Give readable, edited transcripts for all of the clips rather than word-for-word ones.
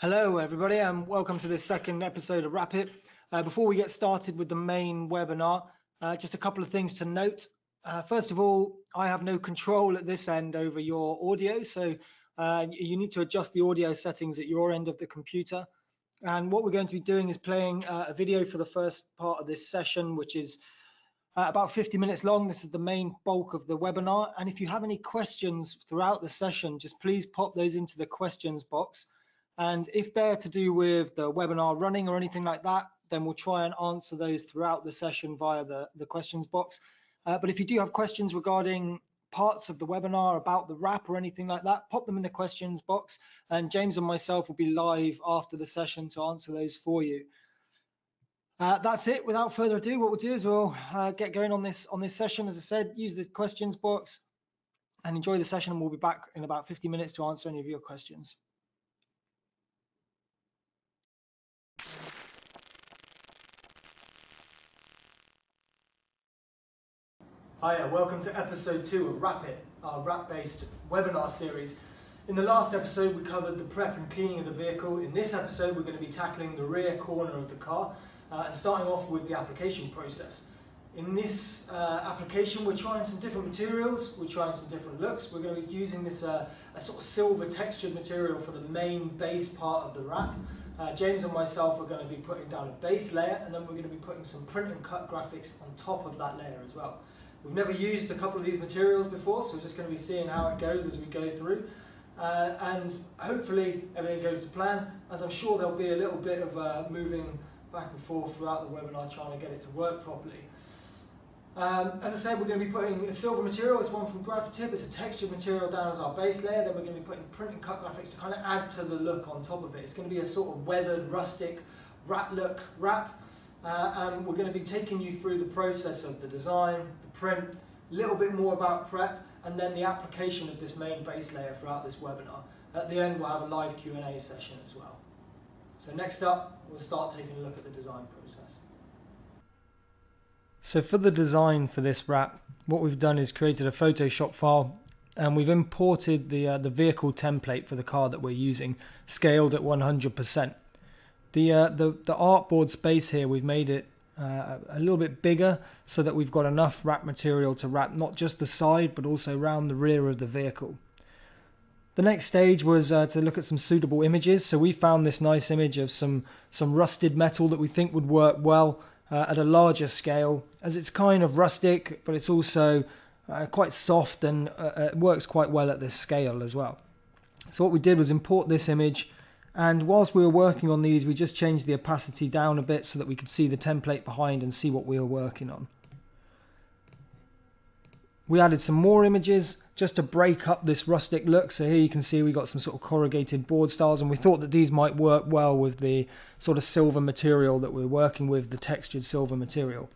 Hello everybody and welcome to this second episode of Wrap It. Before we get started with the main webinar, just a couple of things to note. First of all, I have no control at this end over your audio, so you need to adjust the audio settings at your end of the computer. And what we're going to be doing is playing a video for the first part of this session, which is about 50 minutes long. This is the main bulk of the webinar. And if you have any questions throughout the session, just please pop those into the questions box. And if they're to do with the webinar running or anything like that, then we'll try and answer those throughout the session via the questions box. But if you do have questions regarding parts of the webinar about the wrap or anything like that, pop them in the questions box. And James and myself will be live after the session to answer those for you. That's it. Without further ado, what we'll do is we'll get going on this session. As I said, use the questions box and enjoy the session, and we'll be back in about 50 minutes to answer any of your questions. Hi, welcome to episode 2 of Wrap It, our wrap-based webinar series. In the last episode, we covered the prep and cleaning of the vehicle. In this episode, we're going to be tackling the rear corner of the car and starting off with the application process. In this application, we're trying some different materials, we're trying some different looks. We're going to be using this a sort of silver textured material for the main base part of the wrap. James and myself are going to be putting down a base layer, and then we're going to be putting some print and cut graphics on top of that layer as well. We've never used a couple of these materials before, so we're just going to be seeing how it goes as we go through. And hopefully everything goes to plan, as I'm sure there'll be a little bit of moving back and forth throughout the webinar trying to get it to work properly. As I said, we're going to be putting a silver material. It's one from Tip. It's a textured material down as our base layer. Then we're going to be putting print and cut graphics to kind of add to the look on top of it. It's going to be a sort of weathered, rustic wrap. And we're going to be taking you through the process of the design, the print, a little bit more about prep, and then the application of this main base layer throughout this webinar. At the end, we'll have a live Q&A session as well. So next up, we'll start taking a look at the design process. So for the design for this wrap, what we've done is created a Photoshop file, and we've imported the vehicle template for the car that we're using, scaled at 100%. The artboard space here, we've made it a little bit bigger so that we've got enough wrap material to wrap not just the side but also around the rear of the vehicle. The next stage was to look at some suitable images. So we found this nice image of some rusted metal that we think would work well at a larger scale, as it's kind of rustic, but it's also quite soft, and it works quite well at this scale as well. So what we did was import this image, and whilst we were working on these, we just changed the opacity down a bit so that we could see the template behind and see what we were working on. We added some more images just to break up this rustic look. So here you can see we got some sort of corrugated board styles, and we thought that these might work well with the sort of silver material that we're working with, the textured silver material.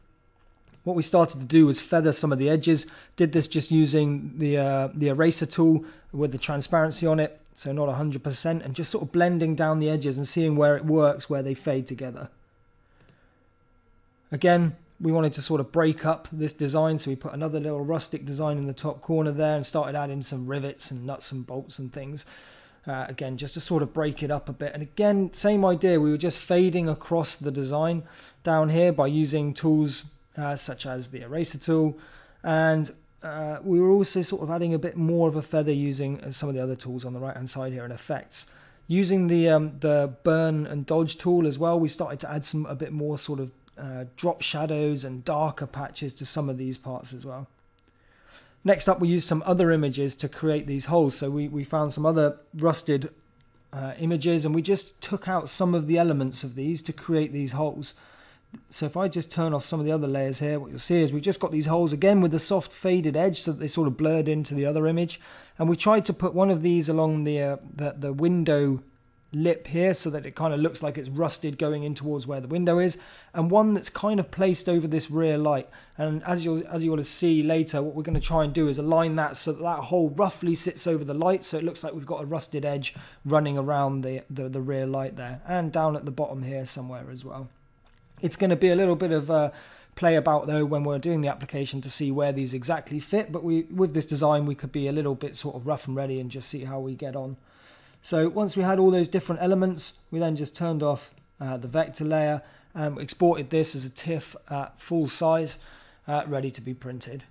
What we started to do was feather some of the edges. Did this just using the eraser tool with the transparency on it, so not 100%, and just sort of blending down the edges and seeing where it works, where they fade together. Again, we wanted to sort of break up this design, so we put another little rustic design in the top corner there and started adding some rivets and nuts and bolts and things. Again, just to sort of break it up a bit. And again, same idea, we were just fading across the design down here by using tools such as the eraser tool, and we were also sort of adding a bit more of a feather using some of the other tools on the right hand side here in effects. Using the burn and dodge tool as well, we started to add a bit more sort of drop shadows and darker patches to some of these parts as well. Next up, we used some other images to create these holes. So we found some other rusted images, and we just took out some of the elements of these to create these holes. So if I just turn off some of the other layers here, what you'll see is we've just got these holes again with the soft faded edge so that they sort of blurred into the other image. And we tried to put one of these along the window lip here so that it kind of looks like it's rusted going in towards where the window is, and one that's kind of placed over this rear light. And as you'll see later, what we're going to try and do is align that so that that hole roughly sits over the light, so it looks like we've got a rusted edge running around the rear light there, and down at the bottom here somewhere as well. It's going to be a little bit of play about though when we're doing the application to see where these exactly fit, but with this design we could be a little bit sort of rough and ready and just see how we get on. So once we had all those different elements, we then just turned off the vector layer and exported this as a TIFF at full size, ready to be printed.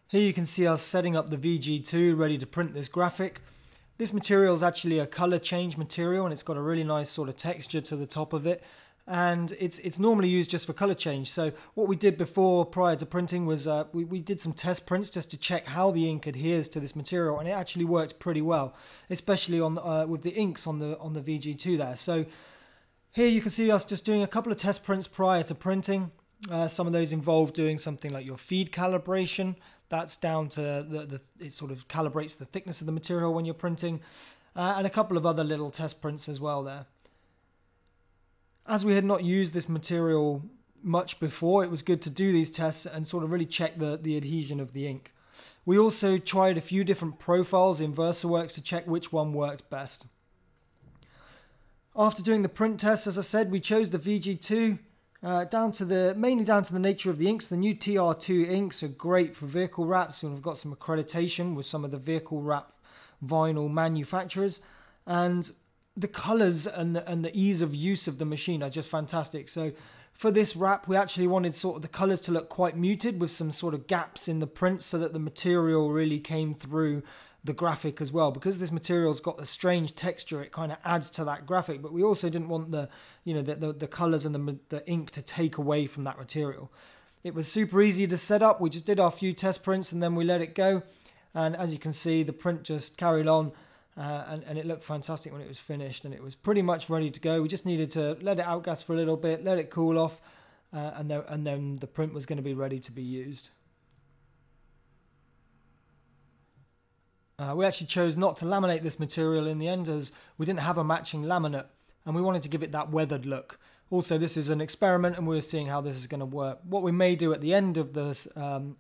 Here you can see us setting up the VG2 ready to print this graphic. This material is actually a color change material, and it's got a really nice sort of texture to the top of it. And it's normally used just for color change. So what we did before, prior to printing, was we did some test prints just to check how the ink adheres to this material, and it actually worked pretty well, especially on with the inks on the VG2 there. So here you can see us just doing a couple of test prints prior to printing. Some of those involve doing something like your feed calibration. That's down to it sort of calibrates the thickness of the material when you're printing, and a couple of other little test prints as well there. As we had not used this material much before, it was good to do these tests and sort of really check the adhesion of the ink. We also tried a few different profiles in VersaWorks to check which one worked best. After doing the print test, as I said, we chose the VG2 mainly down to the nature of the inks. The new TR2 inks are great for vehicle wraps, and we've got some accreditation with some of the vehicle wrap vinyl manufacturers, and the colors and the ease of use of the machine are just fantastic. So for this wrap, we actually wanted sort of the colors to look quite muted with some sort of gaps in the print so that the material really came through the graphic as well. Because this material's got a strange texture, it kind of adds to that graphic, but we also didn't want the colors and the ink to take away from that material. It was super easy to set up. We just did our few test prints and then we let it go, and as you can see, the print just carried on. And it looked fantastic when it was finished, and it was pretty much ready to go. We just needed to let it outgas for a little bit, let it cool off, and then the print was going to be ready to be used. We actually chose not to laminate this material in the end, as we didn't have a matching laminate, and we wanted to give it that weathered look. Also, this is an experiment, and we're seeing how this is going to work. What we may do at the end of this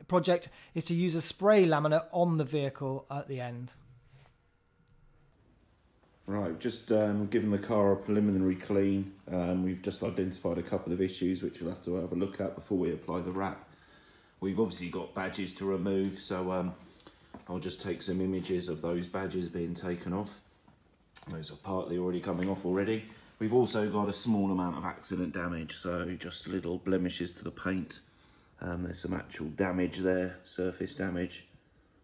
project is to use a spray laminate on the vehicle at the end. Right, just given the car a preliminary clean. We've just identified a couple of issues which we'll have to have a look at before we apply the wrap. We've obviously got badges to remove, so I'll just take some images of those badges being taken off. Those are partly already coming off already. We've also got a small amount of accident damage, so just little blemishes to the paint. There's some actual damage there, surface damage.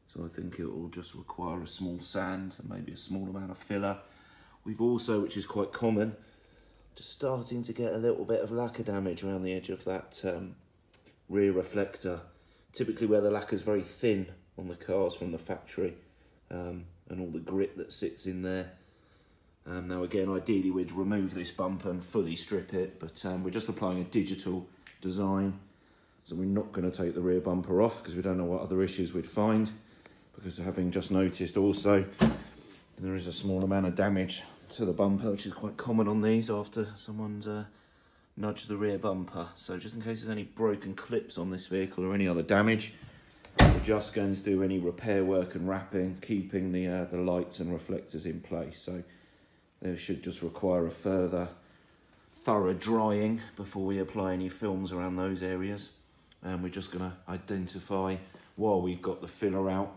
So I think it will just require a small sand and maybe a small amount of filler. We've also, which is quite common, just starting to get a little bit of lacquer damage around the edge of that rear reflector. Typically where the lacquer is very thin on the cars from the factory, and all the grit that sits in there. Now again, ideally we'd remove this bumper and fully strip it, but we're just applying a digital design. So we're not going to take the rear bumper off because we don't know what other issues we'd find. Because having just noticed also, there is a small amount of damage to the bumper, which is quite common on these after someone's nudged the rear bumper. So just in case there's any broken clips on this vehicle or any other damage, we're just going to do any repair work and wrapping, keeping the lights and reflectors in place. So they should just require a further thorough drying before we apply any films around those areas. And we're just going to identify, while we've got the filler out,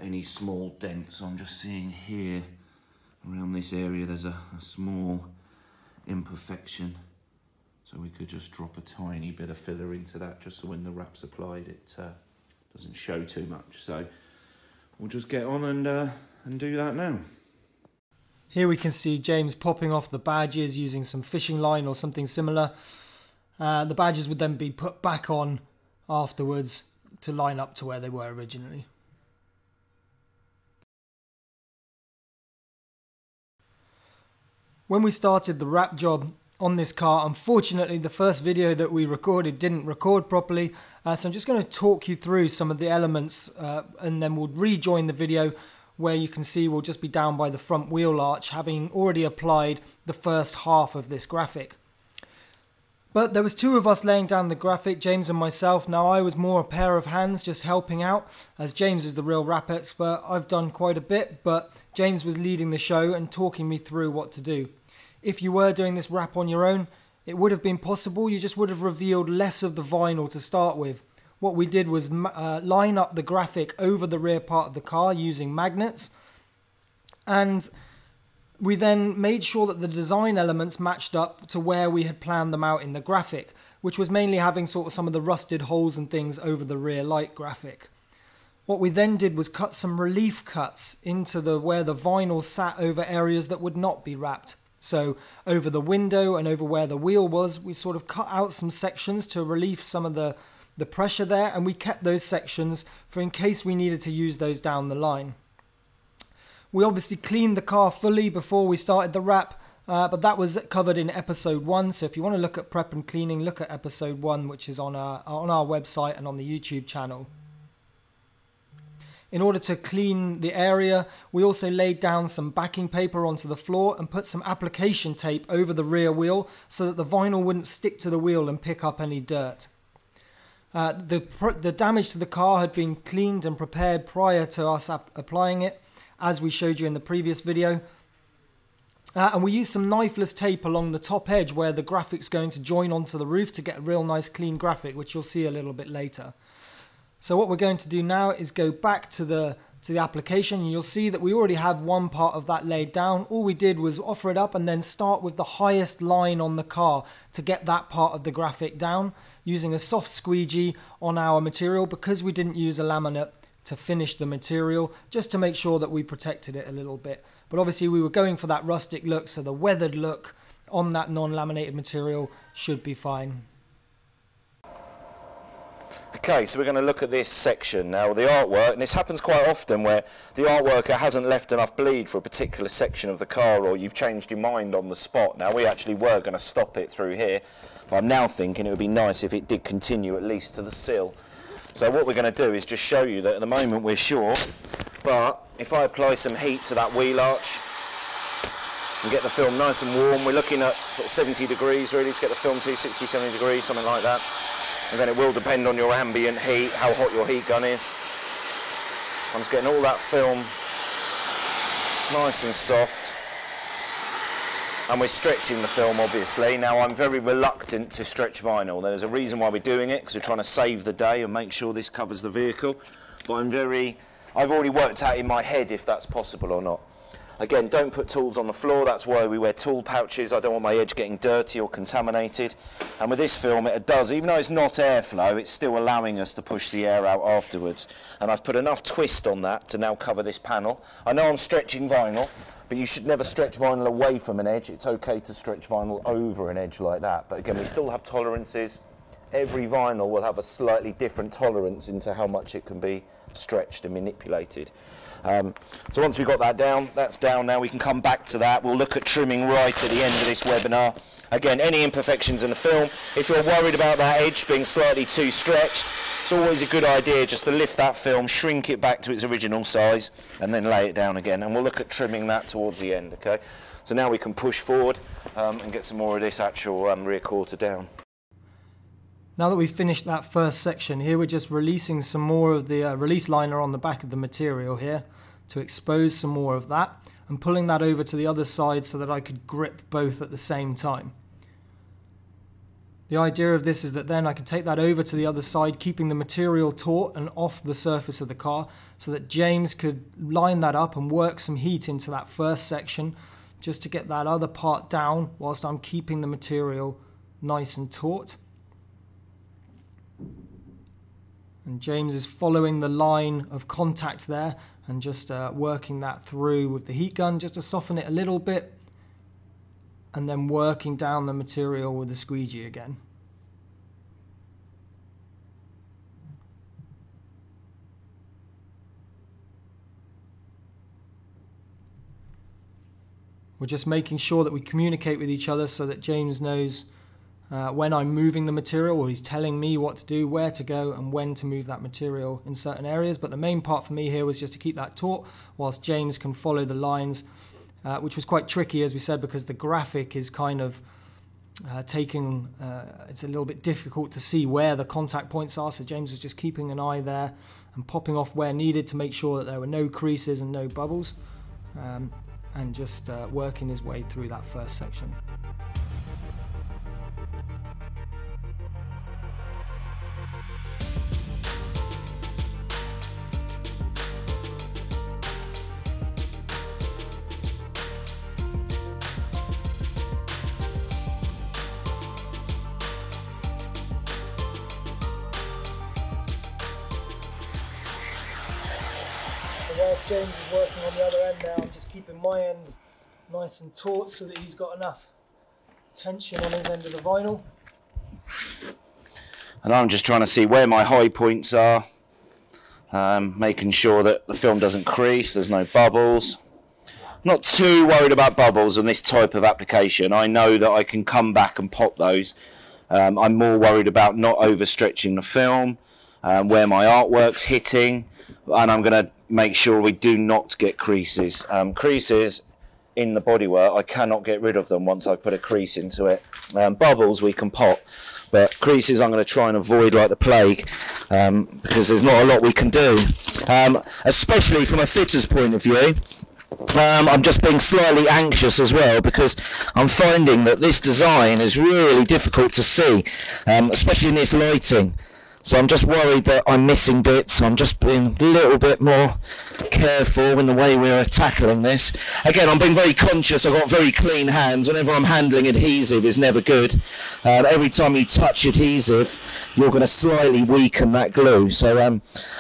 any small dents. So I'm just seeing here around this area there's a small imperfection, so we could just drop a tiny bit of filler into that just so when the wrap's applied it doesn't show too much. So we'll just get on and do that now. Here we can see James popping off the badges using some fishing line or something similar. The badges would then be put back on afterwards to line up to where they were originally. When we started the wrap job on this car, unfortunately the first video that we recorded didn't record properly, so I'm just going to talk you through some of the elements and then we'll rejoin the video where you can see we'll just be down by the front wheel arch, having already applied the first half of this graphic. But there was two of us laying down the graphic, James and myself. Now I was more a pair of hands just helping out, as James is the real wrap expert. I've done quite a bit, but James was leading the show and talking me through what to do. If you were doing this wrap on your own, it would have been possible, you just would have revealed less of the vinyl to start with. what we did was line up the graphic over the rear part of the car using magnets, and we then made sure that the design elements matched up to where we had planned them out in the graphic, which was mainly having sort of some of the rusted holes and things over the rear light graphic. What we then did was cut some relief cuts into where the vinyl sat over areas that would not be wrapped. So over the window and over where the wheel was, we sort of cut out some sections to relieve some of the pressure there, and we kept those sections for in case we needed to use those down the line. We obviously cleaned the car fully before we started the wrap, but that was covered in episode 1. So if you want to look at prep and cleaning, look at episode 1, which is on our website and on the YouTube channel. In order to clean the area, we also laid down some backing paper onto the floor and put some application tape over the rear wheel so that the vinyl wouldn't stick to the wheel and pick up any dirt. The damage to the car had been cleaned and prepared prior to us applying it, as we showed you in the previous video. And we used some knifeless tape along the top edge where the graphic's going to join onto the roof to get a real nice clean graphic, which you'll see a little bit later. So what we're going to do now is go back to the application, and you'll see that we already have one part of that laid down. All we did was offer it up and then start with the highest line on the car to get that part of the graphic down using a soft squeegee on our material, because we didn't use a laminate to finish the material, just to make sure that we protected it a little bit. But obviously we were going for that rustic look, so the weathered look on that non-laminated material should be fine. Okay, so we're going to look at this section now, the artwork, and this happens quite often where the artworker hasn't left enough bleed for a particular section of the car, or you've changed your mind on the spot. Now, we actually were going to stop it through here, but I'm now thinking it would be nice if it did continue at least to the sill. So what we're going to do is just show you that at the moment we're sure, but if I apply some heat to that wheel arch and get the film nice and warm, we're looking at sort of 70 degrees really to get the film to, 60, 70 degrees, something like that. And then it will depend on your ambient heat, how hot your heat gun is. I'm just getting all that film nice and soft. And we're stretching the film, obviously. Now, I'm very reluctant to stretch vinyl. There's a reason why we're doing it, because we're trying to save the day and make sure this covers the vehicle. But I've already worked out in my head if that's possible or not. Again, don't put tools on the floor. That's why we wear tool pouches. I don't want my edge getting dirty or contaminated. And with this film, it does, even though it's not airflow, it's still allowing us to push the air out afterwards. And I've put enough twist on that to now cover this panel. I know I'm stretching vinyl, but you should never stretch vinyl away from an edge. It's okay to stretch vinyl over an edge like that. But again, we still have tolerances. Every vinyl will have a slightly different tolerance into how much it can be stretched and manipulated. So once we've got that down, that's down now, we can come back to that. We'll look at trimming right at the end of this webinar. Again, any imperfections in the film, if you're worried about that edge being slightly too stretched, it's always a good idea just to lift that film, shrink it back to its original size, and then lay it down again. And we'll look at trimming that towards the end, okay? So now we can push forward and get some more of this actual rear quarter down. Now that we've finished that first section here, we're just releasing some more of the release liner on the back of the material here to expose some more of that, and pulling that over to the other side so that I could grip both at the same time. The idea of this is that then I can take that over to the other side, keeping the material taut and off the surface of the car, so that James could line that up and work some heat into that first section just to get that other part down whilst I'm keeping the material nice and taut. And James is following the line of contact there and just working that through with the heat gun just to soften it a little bit, and then working down the material with the squeegee again. We're just making sure that we communicate with each other so that James knows when I'm moving the material, or he's telling me what to do, where to go, and when to move that material in certain areas. But the main part for me here was just to keep that taut whilst James can follow the lines, which was quite tricky, as we said, because the graphic is kind of it's a little bit difficult to see where the contact points are. So James was just keeping an eye there and popping off where needed to make sure that there were no creases and no bubbles, and just working his way through that first section. whilst James is working on the other end now, I'm just keeping my end nice and taut so that he's got enough tension on his end of the vinyl. And I'm just trying to see where my high points are, making sure that the film doesn't crease, there's no bubbles. Not too worried about bubbles on this type of application. I know that I can come back and pop those. I'm more worried about not overstretching the film, where my artwork's hitting, and I'm going to make sure we do not get creases. Creases in the bodywork, I cannot get rid of them once I've put a crease into it. Bubbles we can pop, but creases I'm going to try and avoid like the plague, because there's not a lot we can do, especially from a fitter's point of view. I'm just being slightly anxious as well, because I'm finding that this design is really difficult to see, especially in this lighting. So I'm just worried that I'm missing bits. I'm just being a little bit more careful in the way we're tackling this. Again, I'm being very conscious. I've got very clean hands. Whenever I'm handling adhesive is never good. Every time you touch adhesive, you're going to slightly weaken that glue. So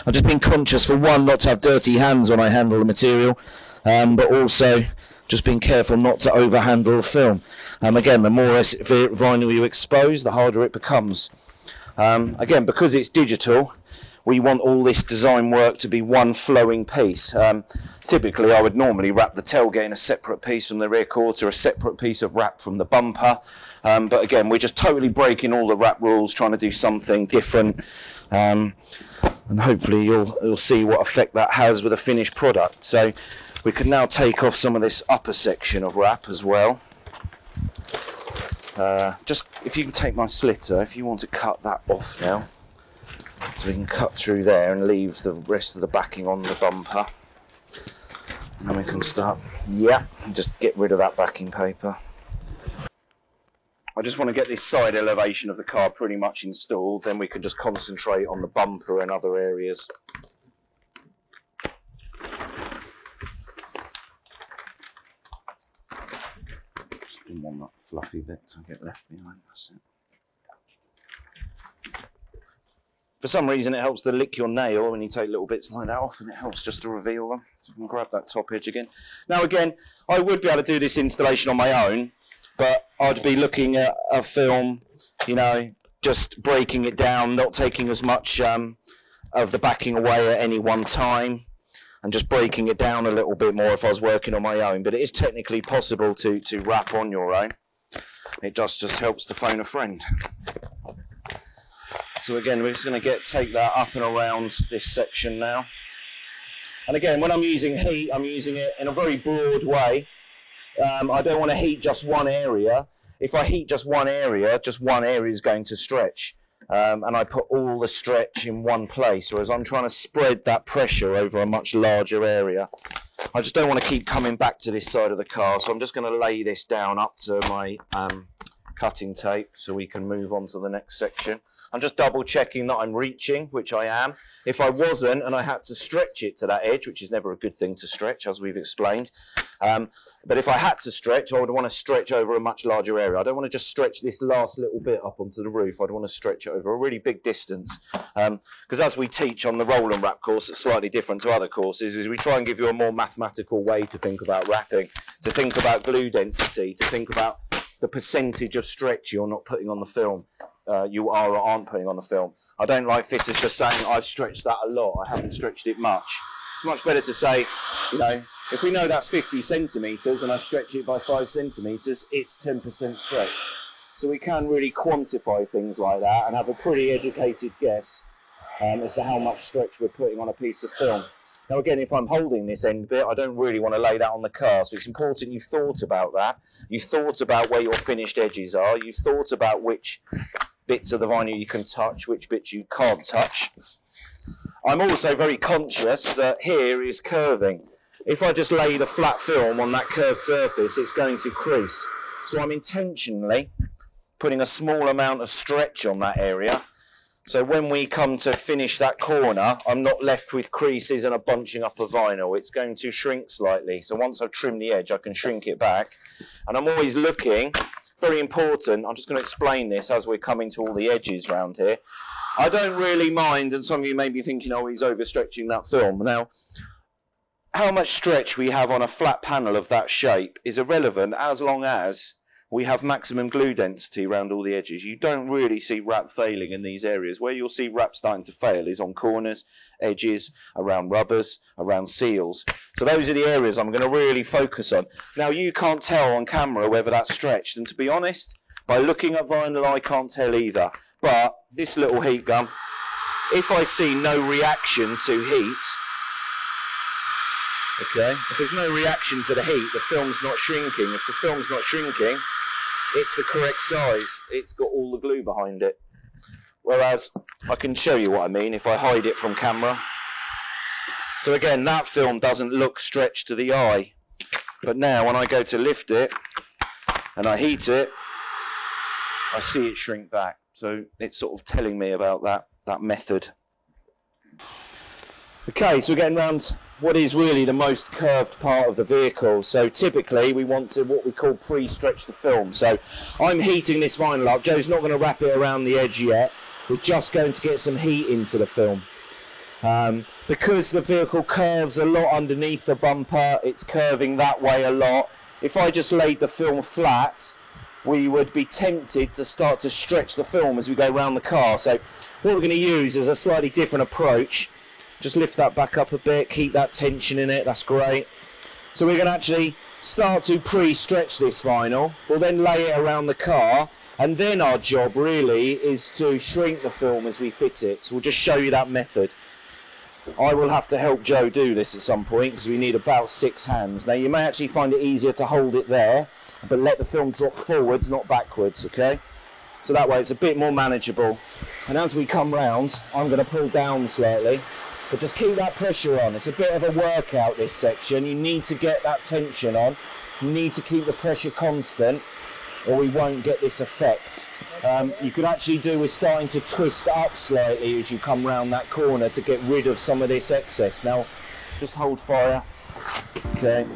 I've just been conscious, for one, not to have dirty hands when I handle the material, but also just being careful not to overhandle the film. Again, the more vinyl you expose, the harder it becomes. Again, because it's digital, we want all this design work to be one flowing piece. Typically, I would normally wrap the tailgate in a separate piece from the rear quarter, a separate piece of wrap from the bumper. But again, we're just totally breaking all the wrap rules, trying to do something different. And hopefully you'll see what effect that has with a finished product. So we can now take off some of this upper section of wrap as well. Just if you can take my slitter, if you want to cut that off now, so we can cut through there and leave the rest of the backing on the bumper, and then we can start, just get rid of that backing paper. I just want to get this side elevation of the car pretty much installed, then we can just concentrate on the bumper and other areas. Just didn't want that fluffy bit to get left behind. That's it. For some reason, it helps to lick your nail when you take little bits like that off, and it helps just to reveal them. So we can grab that top edge again. Now, again, I would be able to do this installation on my own, but I'd be looking at a film, you know, just breaking it down, not taking as much of the backing away at any one time, and just breaking it down a little bit more if I was working on my own. But it is technically possible to wrap on your own. It just helps to phone a friend. So again, we're just going to take that up and around this section now. And again, when I'm using heat, I'm using it in a very broad way. I don't want to heat just one area. If I heat just one area is going to stretch. And I put all the stretch in one place, whereas I'm trying to spread that pressure over a much larger area. I just don't want to keep coming back to this side of the car, so I'm just going to lay this down up to my cutting tape so we can move on to the next section. I'm just double checking that I'm reaching, which I am. If I wasn't and I had to stretch it to that edge, which is never a good thing to stretch, as we've explained, but if I had to stretch, I would want to stretch over a much larger area. I don't want to just stretch this last little bit up onto the roof. I'd want to stretch it over a really big distance. Because as we teach on the Roland wrap course, it's slightly different to other courses, is we try and give you a more mathematical way to think about wrapping, to think about glue density, to think about the percentage of stretch you're not putting on the film. You are or aren't putting on the film. I don't like fitters just saying, I've stretched that a lot, I haven't stretched it much. It's much better to say, you know, if we know that's 50 centimetres and I stretch it by 5 centimetres, it's 10% stretch. So we can really quantify things like that and have a pretty educated guess as to how much stretch we're putting on a piece of film. Now again, if I'm holding this end bit, I don't really want to lay that on the car, so it's important you've thought about that. You've thought about where your finished edges are. You've thought about which bits of the vinyl you can touch, which bits you can't touch. I'm also very conscious that here is curving. If I just lay the flat film on that curved surface, it's going to crease. So I'm intentionally putting a small amount of stretch on that area. So when we come to finish that corner, I'm not left with creases and a bunching up of vinyl. It's going to shrink slightly. So once I've trimmed the edge, I can shrink it back. And I'm always looking, very important, I'm just going to explain this as we're coming to all the edges around here. I don't really mind, and some of you may be thinking, oh, he's overstretching that film. Now, how much stretch we have on a flat panel of that shape is irrelevant as long as we have maximum glue density around all the edges. You don't really see wrap failing in these areas. Where you'll see wrap starting to fail is on corners, edges, around rubbers, around seals. So those are the areas I'm going to really focus on. Now you can't tell on camera whether that's stretched, and to be honest, by looking at vinyl I can't tell either. But this little heat gun, if I see no reaction to heat, okay, if there's no reaction to the heat, the film's not shrinking. If the film's not shrinking, it's the correct size. It's got all the glue behind it. Whereas, I can show you what I mean if I hide it from camera. So again, that film doesn't look stretched to the eye. But now, when I go to lift it, and I heat it, I see it shrink back. So it's sort of telling me about that method. Okay, so we're getting around what is really the most curved part of the vehicle. So typically we want to what we call pre-stretch the film. So I'm heating this vinyl up. Joe's not going to wrap it around the edge yet. We're just going to get some heat into the film. Because the vehicle curves a lot underneath the bumper, it's curving that way a lot. If I just laid the film flat, we would be tempted to start to stretch the film as we go around the car. So what we're going to use is a slightly different approach. Just lift that back up a bit, keep that tension in it, that's great. So we're going to actually start to pre-stretch this vinyl. We'll then lay it around the car, and then our job really is to shrink the film as we fit it. So we'll just show you that method. I will have to help Joe do this at some point because we need about 6 hands. Now you may actually find it easier to hold it there, but let the film drop forwards, not backwards, okay? So that way it's a bit more manageable. And as we come round, I'm going to pull down slightly. But just keep that pressure on. It's a bit of a workout, this section. You need to get that tension on. You need to keep the pressure constant, or we won't get this effect. You could actually do with starting to twist up slightly as you come round that corner to get rid of some of this excess. Now, just hold fire. Okay.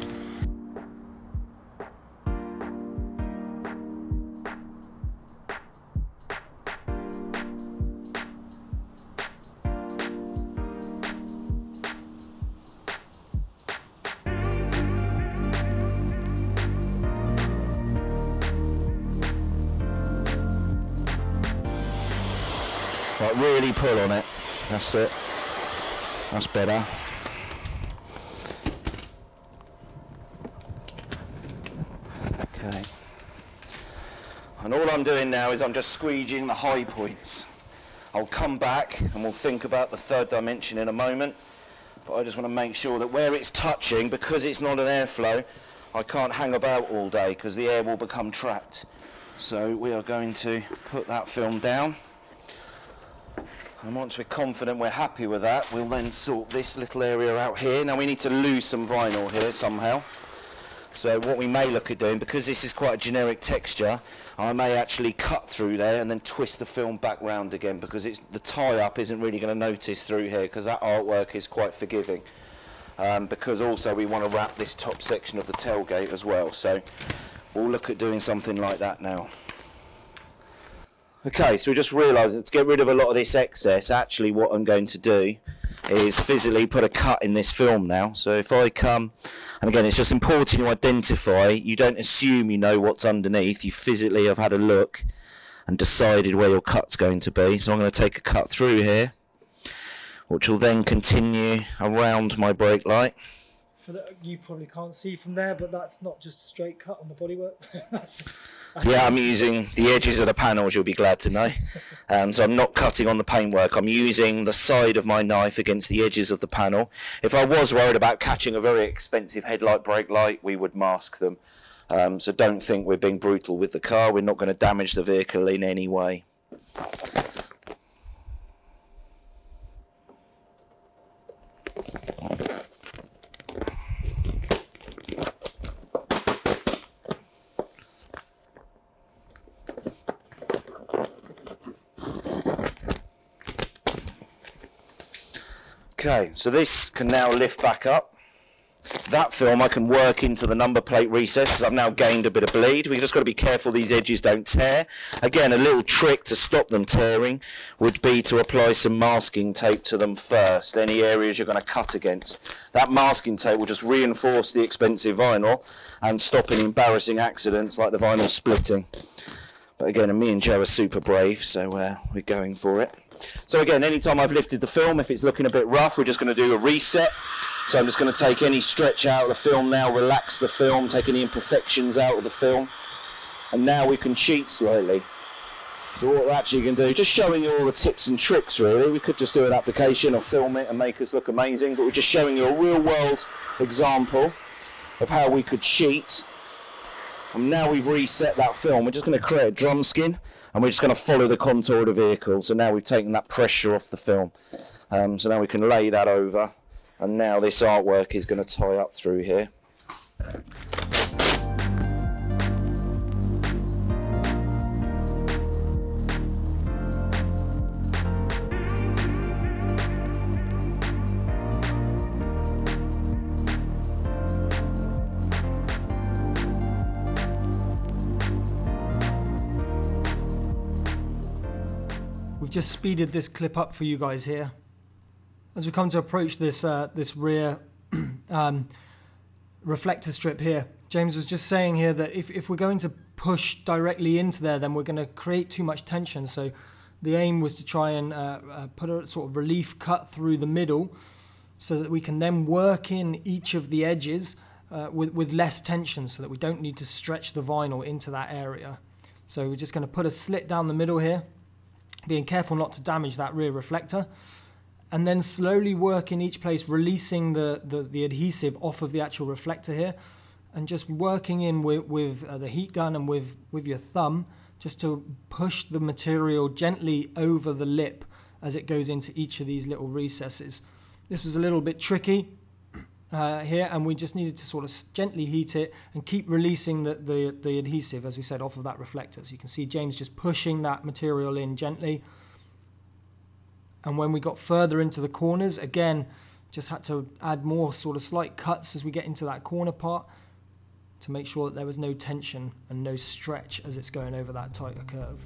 Right, really pull on it. That's it. That's better. Okay. And all I'm doing now is I'm just squeegeeing the high points. I'll come back and we'll think about the third dimension in a moment. But I just want to make sure that where it's touching, because it's not an airflow, I can't hang about all day because the air will become trapped. So we are going to put that film down. And once we're confident we're happy with that, we'll then sort this little area out here. Now we need to lose some vinyl here somehow. So what we may look at doing, because this is quite a generic texture, I may actually cut through there and then twist the film back round again, because the tie-up isn't really going to notice through here, because that artwork is quite forgiving. Because also we want to wrap this top section of the tailgate as well. So we'll look at doing something like that now. Okay, so we just realised that to get rid of a lot of this excess, actually what I'm going to do is physically put a cut in this film now. So if I come, and again it's just important to identify, you don't assume you know what's underneath, you physically have had a look and decided where your cut's going to be. So I'm going to take a cut through here, which will then continue around my brake light. You probably can't see from there, but that's not just a straight cut on the bodywork. Yeah, I'm using the edges of the panels, you'll be glad to know. So I'm not cutting on the paintwork, I'm using the side of my knife against the edges of the panel. If I was worried about catching a very expensive headlight, brake light, we would mask them. So don't think we're being brutal with the car, we're not going to damage the vehicle in any way. Okay, so this can now lift back up. That film I can work into the number plate recess because I've now gained a bit of bleed. We've just got to be careful these edges don't tear. Again, a little trick to stop them tearing would be to apply some masking tape to them first, any areas you're going to cut against. That masking tape will just reinforce the expensive vinyl and stop any embarrassing accidents like the vinyl splitting. But again, me and Joe are super brave, so we're going for it. So again, anytime I've lifted the film, if it's looking a bit rough, we're just going to do a reset. So I'm just going to take any stretch out of the film now, relax the film, take any imperfections out of the film. And now we can cheat slightly. So what we're actually going to do, just showing you all the tips and tricks really. We could just do an application or film it and make us look amazing, but we're just showing you a real world example of how we could cheat. And now we've reset that film, we're just going to create a drum skin and we're just going to follow the contour of the vehicle. So now we've taken that pressure off the film. So now we can lay that over. And now this artwork is going to tie up through here. We've just speeded this clip up for you guys here. As we come to approach this this rear reflector strip here, James was just saying here that if we're going to push directly into there, then we're going to create too much tension. So the aim was to try and put a sort of relief cut through the middle so that we can then work in each of the edges with less tension, so that we don't need to stretch the vinyl into that area. So we're just going to put a slit down the middle here, being careful not to damage that rear reflector. And then slowly work in each place, releasing the adhesive off of the actual reflector here, and just working in with the heat gun and with your thumb, just to push the material gently over the lip as it goes into each of these little recesses. This was a little bit tricky here, and we just needed to sort of gently heat it and keep releasing the adhesive, as we said, off of that reflector. So you can see James just pushing that material in gently. And when we got further into the corners, again, just had to add more sort of slight cuts as we get into that corner part to make sure that there was no tension and no stretch as it's going over that tighter curve.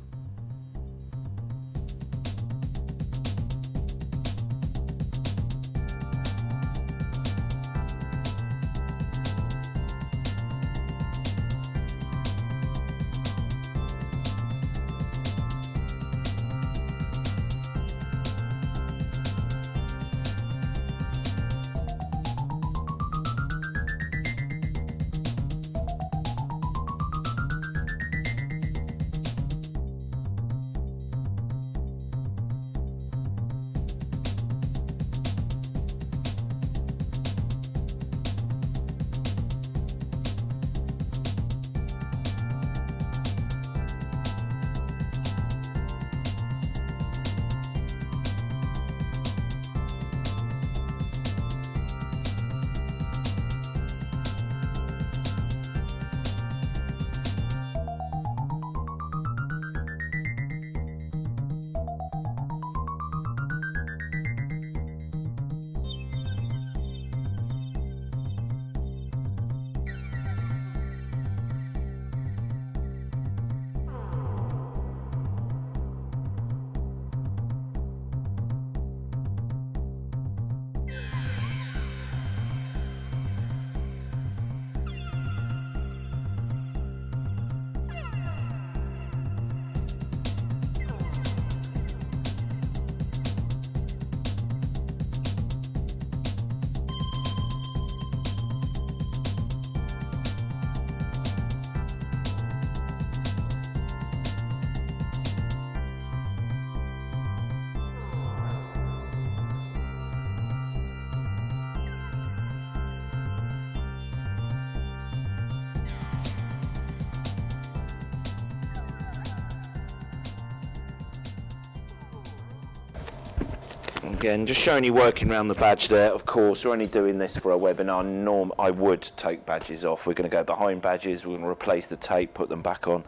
Again, just showing you working around the badge there. Of course, we're only doing this for a webinar. I would take badges off. We're going to go behind badges. We're going to replace the tape, put them back on.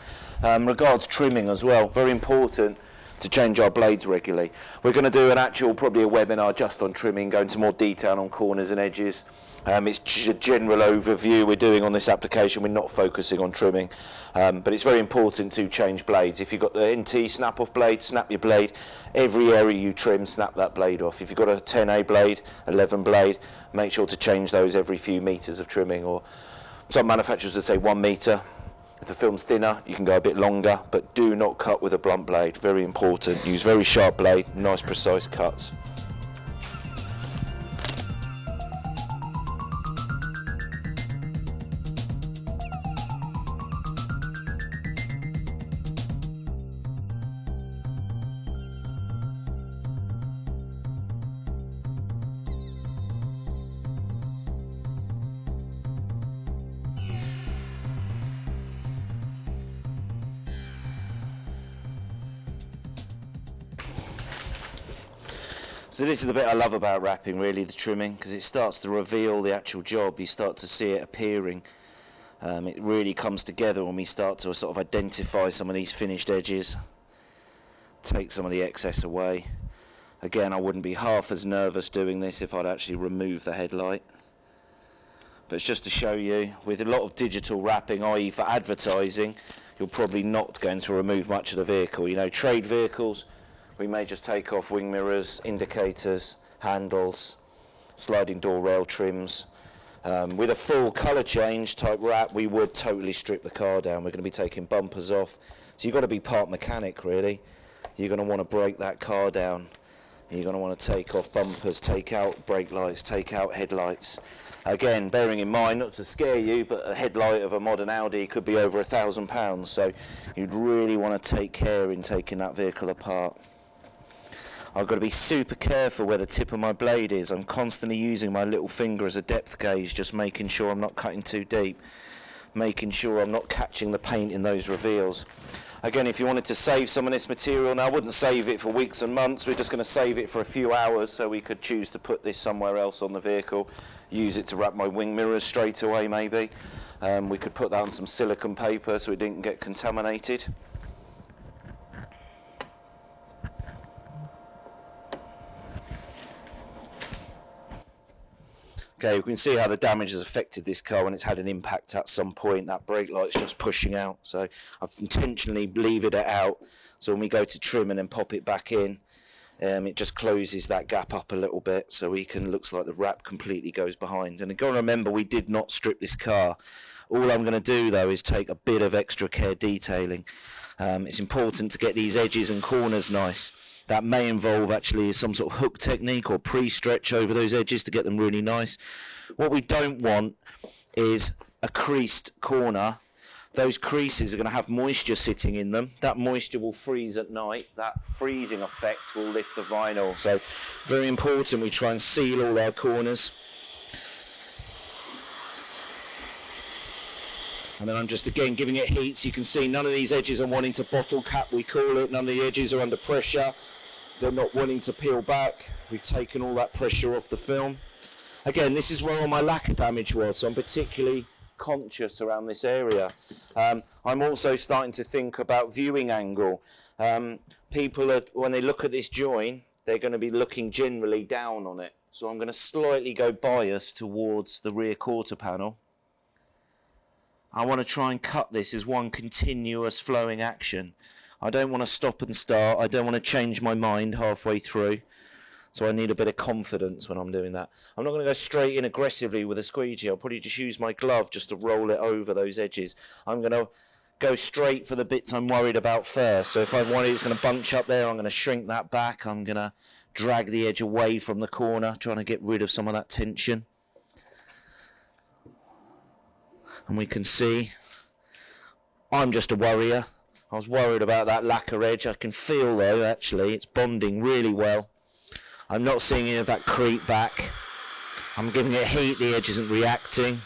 Regards trimming as well, very important to change our blades regularly. We're going to do an actual, probably a webinar just on trimming, go into more detail on corners and edges. It's a general overview we're doing on this application. We're not focusing on trimming, but it's very important to change blades. If you've got the NT snap off blade, snap your blade. Every area you trim, snap that blade off. If you've got a 10A blade, 11 blade, make sure to change those every few meters of trimming, or some manufacturers would say 1 meter. If the film's thinner, you can go a bit longer, but do not cut with a blunt blade. Very important. Use very sharp blade, nice precise cuts. So this is the bit I love about wrapping, really, the trimming, because it starts to reveal the actual job. You start to see it appearing. It really comes together when we start to sort of identify some of these finished edges, take some of the excess away. Again, I wouldn't be half as nervous doing this if I'd actually removed the headlight. But it's just to show you, with a lot of digital wrapping, i.e. for advertising, you're probably not going to remove much of the vehicle. You know, trade vehicles, we may just take off wing mirrors, indicators, handles, sliding door rail trims. With a full colour change type wrap, we would totally strip the car down. We're going to be taking bumpers off. So you've got to be part mechanic, really. You're going to want to break that car down. You're going to want to take off bumpers, take out brake lights, take out headlights. Again, bearing in mind, not to scare you, but a headlight of a modern Audi could be over £1,000. So you'd really want to take care in taking that vehicle apart. I've got to be super careful where the tip of my blade is. I'm constantly using my little finger as a depth gauge, just making sure I'm not cutting too deep, making sure I'm not catching the paint in those reveals. Again, if you wanted to save some of this material, now I wouldn't save it for weeks and months, we're just going to save it for a few hours, so we could choose to put this somewhere else on the vehicle, use it to wrap my wing mirrors straight away maybe. We could put that on some silicone paper so it didn't get contaminated. Okay, we can see how the damage has affected this car when it's had an impact at some point. That brake light's just pushing out, so I've intentionally levered it out, so when we go to trim and then pop it back in, it just closes that gap up a little bit, so we can, looks like the wrap completely goes behind. And you've got to remember, we did not strip this car. All I'm going to do though is take a bit of extra care detailing. It's important to get these edges and corners nice. That may involve actually some sort of hook technique or pre-stretch over those edges to get them really nice. What we don't want is a creased corner. Those creases are going to have moisture sitting in them. That moisture will freeze at night. That freezing effect will lift the vinyl. So very important we try and seal all our corners. And then I'm just again giving it heat, so you can see none of these edges are wanting to bottle cap, we call it. None of the edges are under pressure. They're not wanting to peel back. We've taken all that pressure off the film. Again, this is where all my lacquer damage was, so I'm particularly conscious around this area. I'm also starting to think about viewing angle. People are, when they look at this join, they're going to be looking generally down on it. So I'm going to slightly go bias towards the rear quarter panel. I want to try and cut this as one continuous flowing action. I don't want to stop and start. I don't want to change my mind halfway through. So I need a bit of confidence when I'm doing that. I'm not going to go straight in aggressively with a squeegee. I'll probably just use my glove just to roll it over those edges. I'm going to go straight for the bits I'm worried about first. So if I'm worried it's going to bunch up there, I'm going to shrink that back. I'm going to drag the edge away from the corner, trying to get rid of some of that tension. And we can see I'm just a worrier. I was worried about that lacquer edge. I can feel though actually it's bonding really well. I'm not seeing any of that creep back. I'm giving it heat, the edge isn't reacting.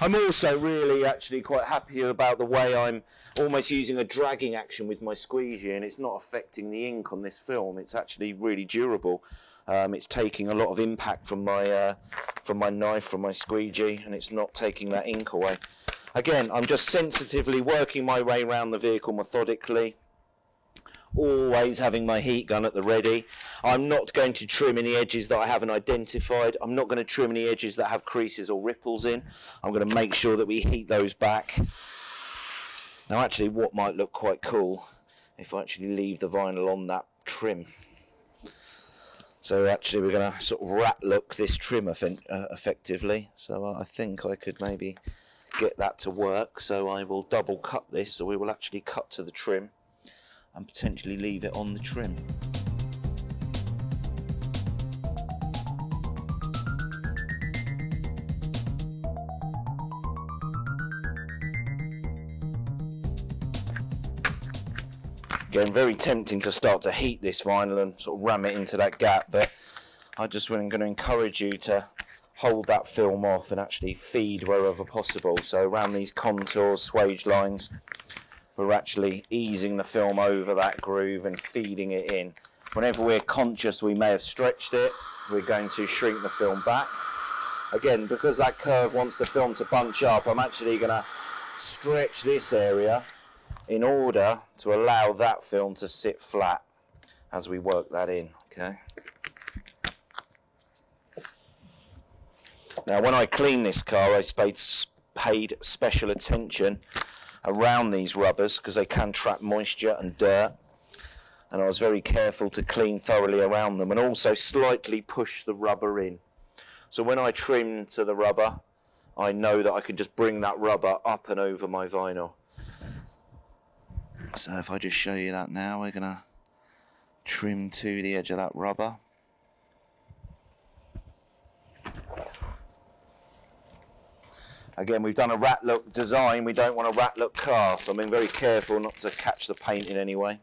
I'm also really actually quite happy about the way I'm almost using a dragging action with my squeegee, and it's not affecting the ink on this film. It's actually really durable. It's taking a lot of impact from my knife, from my squeegee, and it's not taking that ink away. Again, I'm just sensitively working my way around the vehicle methodically. always having my heat gun at the ready. I'm not going to trim any edges that I haven't identified. I'm not going to trim any edges that have creases or ripples in. I'm going to make sure that we heat those back. Now actually what might look quite cool if I actually leave the vinyl on that trim. So actually we're going to sort of rat look this trim effectively. So I think I could maybe get that to work. So I will double cut this, so we will actually cut to the trim and potentially leave it on the trim. Again, very tempting to start to heat this vinyl and sort of ram it into that gap, but I just going to encourage you to hold that film off and actually feed wherever possible. So around these contours, swage lines, we're actually easing the film over that groove and feeding it in. Whenever we're conscious we may have stretched it, we're going to shrink the film back. Again, because that curve wants the film to bunch up, I'm actually going to stretch this area in order to allow that film to sit flat as we work that in. Okay. Now when I clean this car, I paid special attention around these rubbers because they can trap moisture and dirt, and I was very careful to clean thoroughly around them and also slightly push the rubber in. So when I trim to the rubber, I know that I can just bring that rubber up and over my vinyl. So if I just show you that now, we're going to trim to the edge of that rubber. Again, we've done a rat look design, we don't want a rat look car, so I'm being very careful not to catch the paint in any way.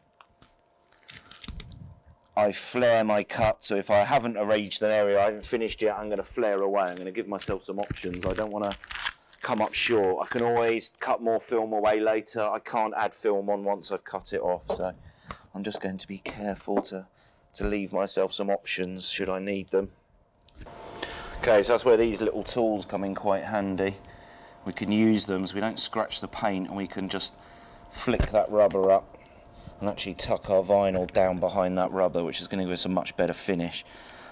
I flare my cut, so if I haven't arranged an area, I haven't finished yet, I'm going to flare away. I'm going to give myself some options. I don't want to come up short. I can always cut more film away later. I can't add film on once I've cut it off, so I'm just going to be careful to leave myself some options should I need them. Okay, so that's where these little tools come in quite handy. We can use them so we don't scratch the paint, and we can just flick that rubber up and actually tuck our vinyl down behind that rubber, which is going to give us a much better finish.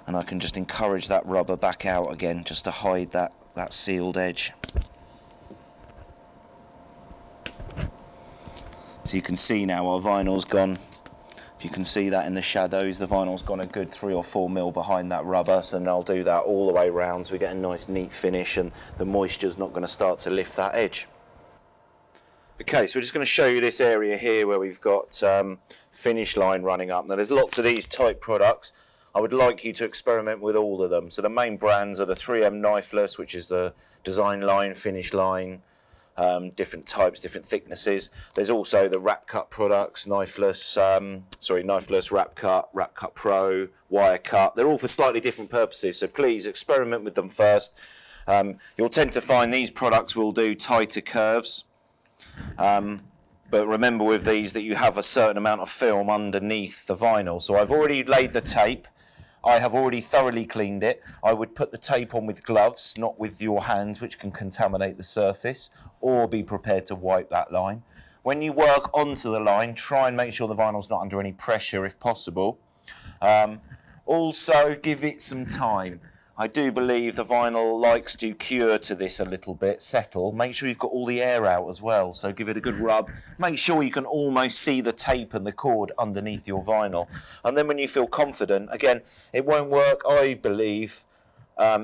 And I can just encourage that rubber back out again just to hide that sealed edge. So you can see now our vinyl's gone. If you can see that in the shadows, the vinyl's gone a good 3 or 4 mil behind that rubber, so then I'll do that all the way around so we get a nice neat finish and the moisture's not going to start to lift that edge. Okay, so we're just going to show you this area here where we've got finish line running up. Now there's lots of these type products. I would like you to experiment with all of them. So the main brands are the 3M Knifeless, which is the design line, finish line, different types, different thicknesses. There's also the wrap cut products, Knifeless, wrap cut pro, wire cut. They're all for slightly different purposes, so please experiment with them first. You'll tend to find these products will do tighter curves, but remember with these that you have a certain amount of film underneath the vinyl. So I've already laid the tape. I have already thoroughly cleaned it. I would put the tape on with gloves, not with your hands, which can contaminate the surface, or be prepared to wipe that line. When you work onto the line, try and make sure the vinyl's not under any pressure if possible. Also, give it some time. I do believe the vinyl likes to cure to this a little bit, settle. Make sure you've got all the air out as well, so give it a good rub. Make sure you can almost see the tape and the cord underneath your vinyl. And then when you feel confident, again, it won't work, I believe,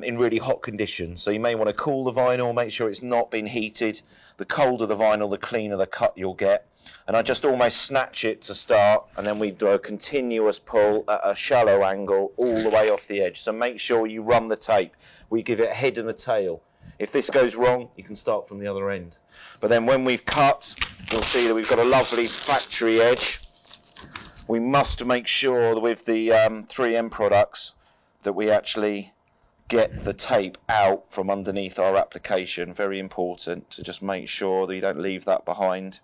in really hot conditions. So you may want to cool the vinyl, make sure it's not been heated. The colder the vinyl, the cleaner the cut you'll get. And I just almost snatch it to start, and then we do a continuous pull at a shallow angle all the way off the edge. So make sure you run the tape. We give it a head and a tail. If this goes wrong, you can start from the other end. But then when we've cut, you'll see that we've got a lovely factory edge. We must make sure that with the 3M products that we actually get the tape out from underneath our application. Very important to just make sure that you don't leave that behind.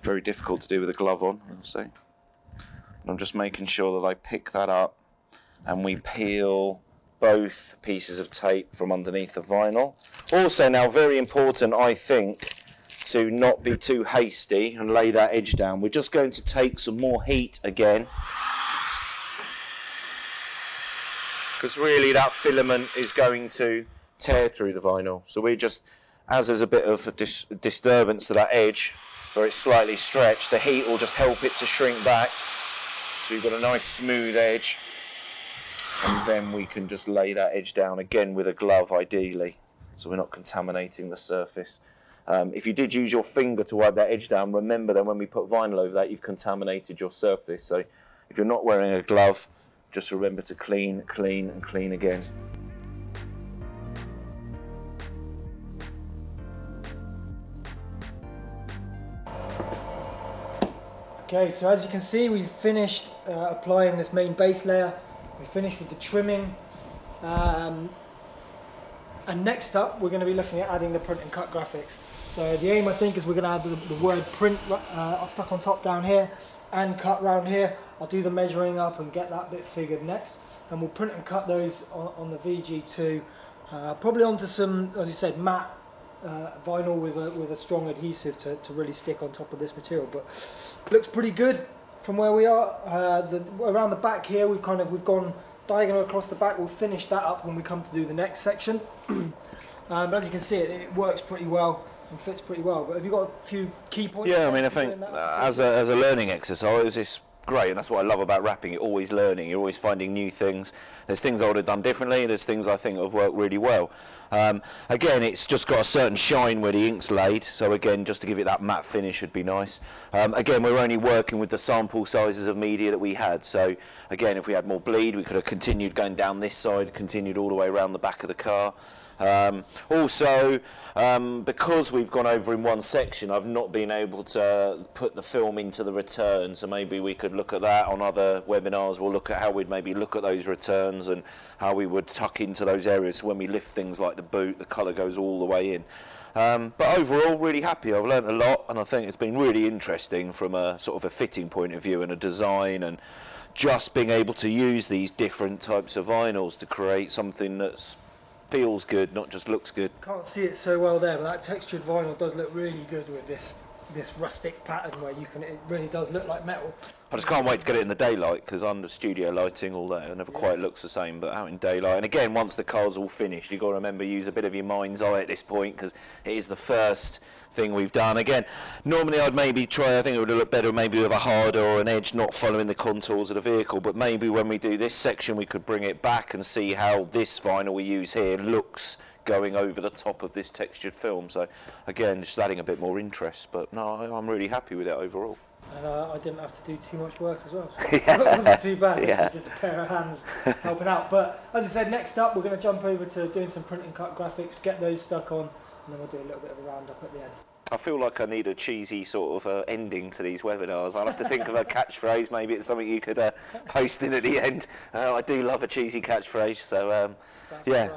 Very difficult to do with a glove on, I'll say. And I'm just making sure that I pick that up and we peel both pieces of tape from underneath the vinyl. Also now, very important, I think, to not be too hasty and lay that edge down. We're just going to take some more heat again, because really that filament is going to tear through the vinyl. So we just, as there's a bit of a disturbance to that edge where it's slightly stretched, the heat will just help it to shrink back. So you've got a nice smooth edge, and then we can just lay that edge down again with a glove ideally, so we're not contaminating the surface. If you did use your finger to wipe that edge down, remember that when we put vinyl over that, you've contaminated your surface. So if you're not wearing a glove, just remember to clean, clean and clean again. Okay, so as you can see, we've finished applying this main base layer. We finished with the trimming. And next up, we're going to be looking at adding the print and cut graphics. So the aim, I think, is we're going to add the word print stuck on top down here and cut round here. I'll do the measuring up and get that bit figured next. And we'll print and cut those on the VG2, probably onto some, as you said, matte vinyl with a strong adhesive to really stick on top of this material. But looks pretty good from where we are. Around the back here, we've gone diagonal across the back. We'll finish that up when we come to do the next section. But as you can see, it works pretty well and fits pretty well. But have you got a few key points? Yeah, I mean, I think as a learning exercise, it's great, and that's what I love about wrapping. You're always learning, you're always finding new things. There's things I would have done differently, there's things I think have worked really well. Again, it's just got a certain shine where the ink's laid, so again, just to give it that matte finish would be nice. Again, we're only working with the sample sizes of media that we had, so again, if we had more bleed, we could have continued going down this side, continued all the way around the back of the car. Also, because we've gone over in one section, I've not been able to put the film into the return, so maybe we could look at that on other webinars. We'll look at how we'd maybe look at those returns and how we would tuck into those areas, so when we lift things like the boot, the colour goes all the way in. But overall, really happy. I've learned a lot, and I think it's been really interesting from a sort of a fitting point of view and a design, and just being able to use these different types of vinyls to create something that's feels good, not just looks good. Can't see it so well there, but that textured vinyl does look really good with this rustic pattern where it really does look like metal. I just can't wait to get it in the daylight, because under studio lighting, all that, it never quite looks the same, but out in daylight. And again, once the car's all finished, you've got to remember, use a bit of your mind's eye at this point, because it is the first thing we've done. Again, normally I'd maybe try, I think it would look better maybe with a harder or an edge not following the contours of the vehicle, but maybe when we do this section, we could bring it back and see how this vinyl we use here looks going over the top of this textured film. So again, just adding a bit more interest, but no, I'm really happy with it overall. And I didn't have to do too much work as well, so it wasn't too bad. Yeah. Just a pair of hands helping out. But as I said, next up we're going to jump over to doing some print and cut graphics, get those stuck on, and then we'll do a little bit of a roundup at the end. I feel like I need a cheesy sort of ending to these webinars. I'll have to think of a catchphrase. Maybe it's something you could post in at the end. I do love a cheesy catchphrase, so yeah.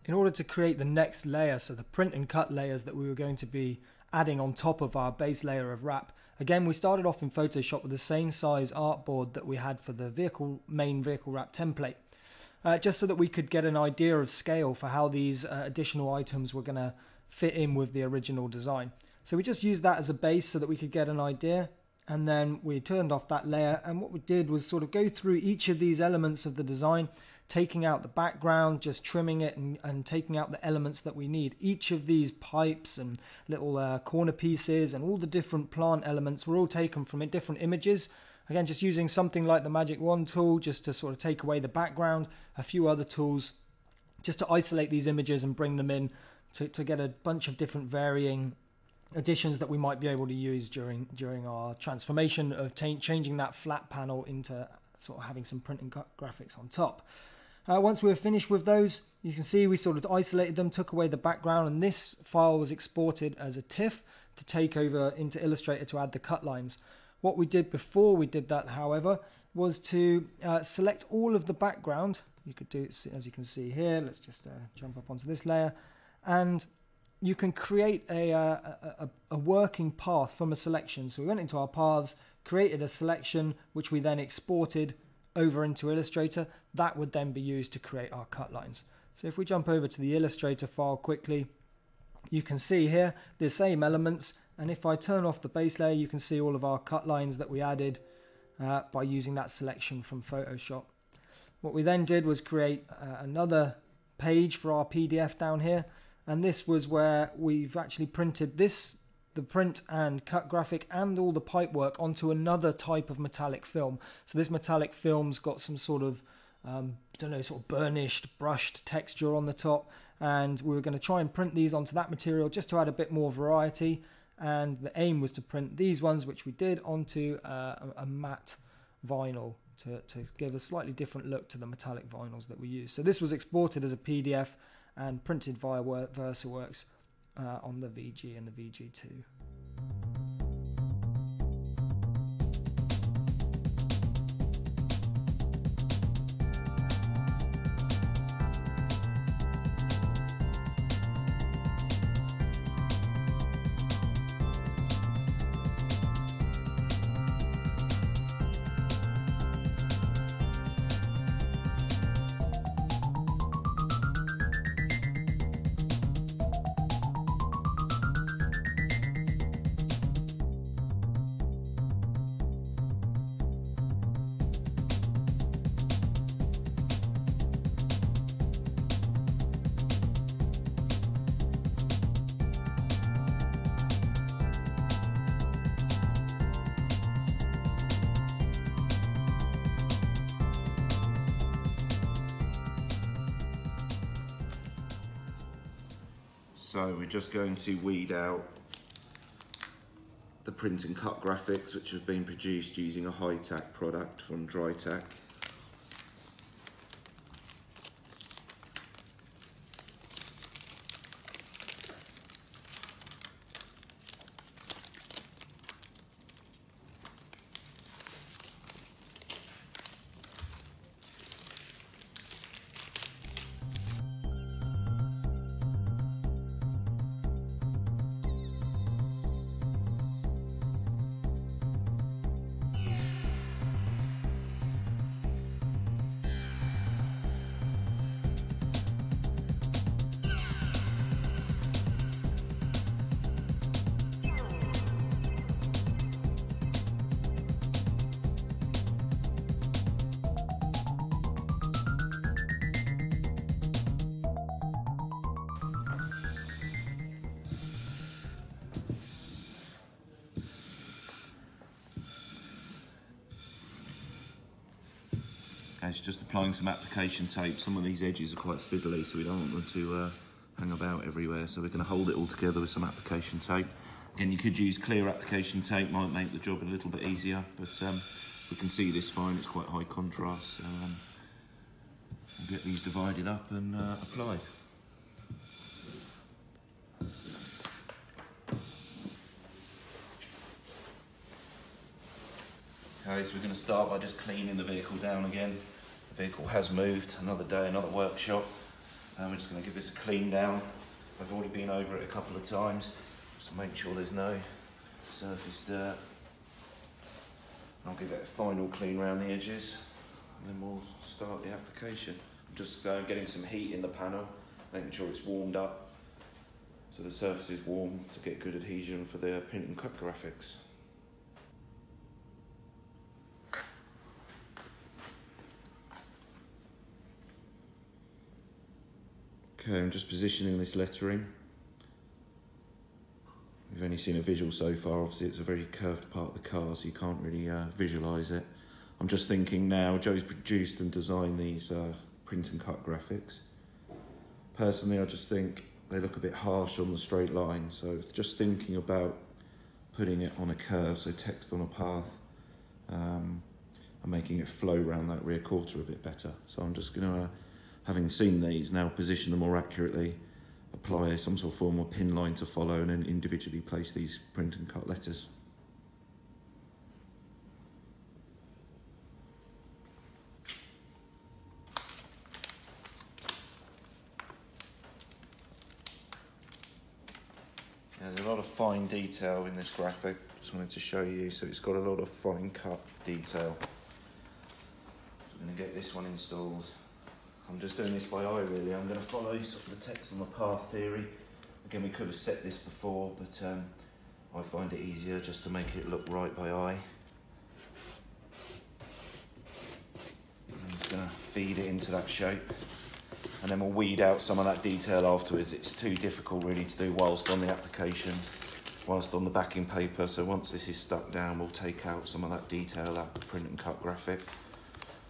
In order to create the next layer, so the print and cut layers that we were going to be adding on top of our base layer of wrap, again we started off in Photoshop with the same size artboard that we had for the main vehicle wrap template, just so that we could get an idea of scale for how these additional items were going to fit in with the original design. So we just used that as a base so that we could get an idea, and then we turned off that layer, and what we did was sort of go through each of these elements of the design, taking out the background, just trimming it and taking out the elements that we need. Each of these pipes and little corner pieces and all the different plant elements were all taken from different images. Again, just using something like the Magic Wand tool just to sort of take away the background, a few other tools just to isolate these images and bring them in to get a bunch of different varying additions that we might be able to use during our transformation of changing that flat panel into sort of having some print and cut graphics on top. Once we were finished with those, you can see we sort of isolated them, took away the background, and this file was exported as a TIFF to take over into Illustrator to add the cut lines. What we did before we did that, however, was to select all of the background. You could do it, as you can see here. Let's just jump up onto this layer, and you can create a working path from a selection. So we went into our paths, created a selection, which we then exported over into Illustrator. That would then be used to create our cut lines. So if we jump over to the Illustrator file quickly, you can see here the same elements, and if I turn off the base layer, you can see all of our cut lines that we added by using that selection from Photoshop. What we then did was create another page for our PDF down here, and this was where we've actually printed this, the print and cut graphic and all the pipe work onto another type of metallic film. So this metallic film's got some sort of don't know, sort of burnished, brushed texture on the top, and we were going to try and print these onto that material just to add a bit more variety. And the aim was to print these ones, which we did, onto a matte vinyl to give a slightly different look to the metallic vinyls that we use. So this was exported as a PDF and printed via VersaWorks on the VG and the VG2. So we're just going to weed out the print and cut graphics which have been produced using a high tack product from Dry Tack. It's just applying some application tape. Some of these edges are quite fiddly, so we don't want them to hang about everywhere. So we're going to hold it all together with some application tape. Again, you could use clear application tape, might make the job a little bit easier, but we can see this fine, it's quite high contrast. So we'll get these divided up and applied. Okay, so we're going to start by just cleaning the vehicle down again. The vehicle has moved, another day, another workshop. We're just going to give this a clean down. I've already been over it a couple of times, so make sure there's no surface dirt. I'll give it a final clean around the edges, and then we'll start the application. I'm just getting some heat in the panel, making sure it's warmed up, so the surface is warm to get good adhesion for the print and cut graphics. Okay, I'm just positioning this lettering. We've only seen a visual so far. Obviously it's a very curved part of the car, so you can't really visualise it. I'm just thinking now, Joe's produced and designed these print and cut graphics. Personally, I just think they look a bit harsh on the straight line, so just thinking about putting it on a curve, so text on a path, and making it flow around that rear quarter a bit better. So I'm just going to having seen these, now position them more accurately, apply some sort of form of pin line to follow, and then individually place these print and cut letters. There's a lot of fine detail in this graphic, just wanted to show you. So it's got a lot of fine cut detail. So I'm going to get this one installed. I'm just doing this by eye really. I'm going to follow sort of the text on the path theory. Again, we could have set this before, but I find it easier just to make it look right by eye. I'm just going to feed it into that shape, and then we'll weed out some of that detail afterwards. It's too difficult really to do whilst on the application, whilst on the backing paper. So once this is stuck down, we'll take out some of that detail, that print and cut graphic.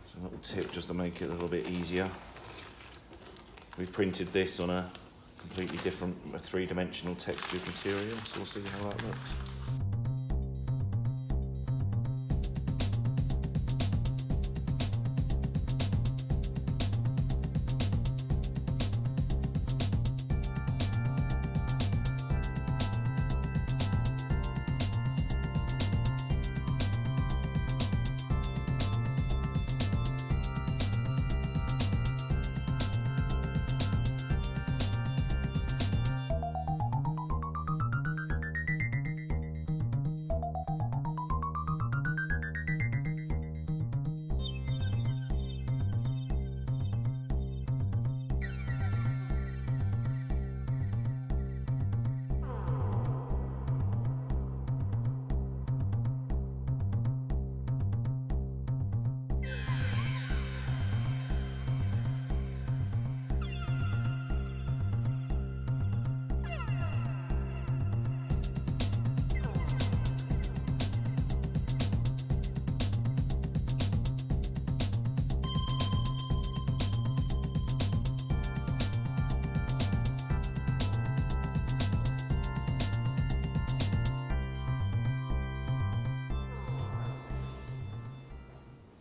So a little tip just to make it a little bit easier. We've printed this on a completely different three-dimensional textured material, so we'll see how that looks.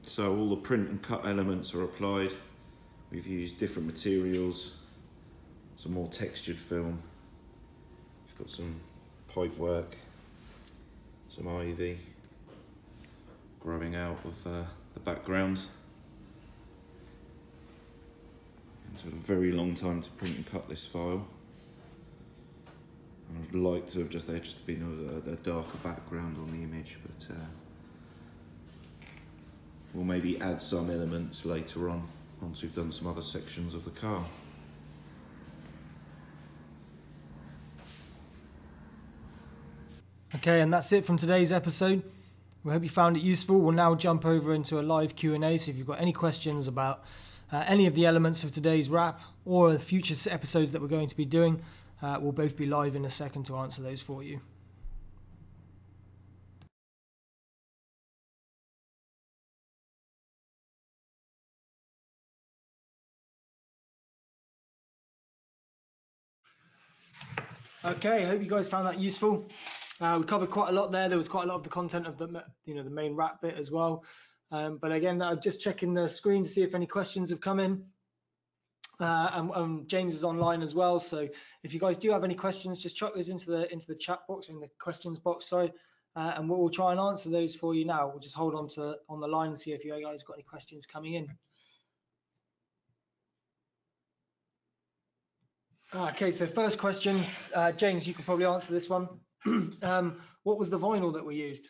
So all the print and cut elements are applied. We've used different materials, some more textured film. We've got some pipe work, some ivy growing out of the background. It's had a very long time to print and cut this file. I'd like to have just been a darker background on the image, but we'll maybe add some elements later on, once we've done some other sections of the car. Okay, and that's it from today's episode. We hope you found it useful. We'll now jump over into a live Q&A, so if you've got any questions about any of the elements of today's wrap or the future episodes that we're going to be doing, we'll both be live in a second to answer those for you. Okay, I hope you guys found that useful. We covered quite a lot there. There was quite a lot of the content of the main wrap bit as well. But again, I'm just checking the screen to see if any questions have come in. And James is online as well. So if you guys do have any questions, just chuck those into the chat box, or in the questions box, sorry. And we'll try and answer those for you now. We'll just hold on the line and see if you guys got any questions coming in. Okay, so first question, James, you can probably answer this one. What was the vinyl that we used?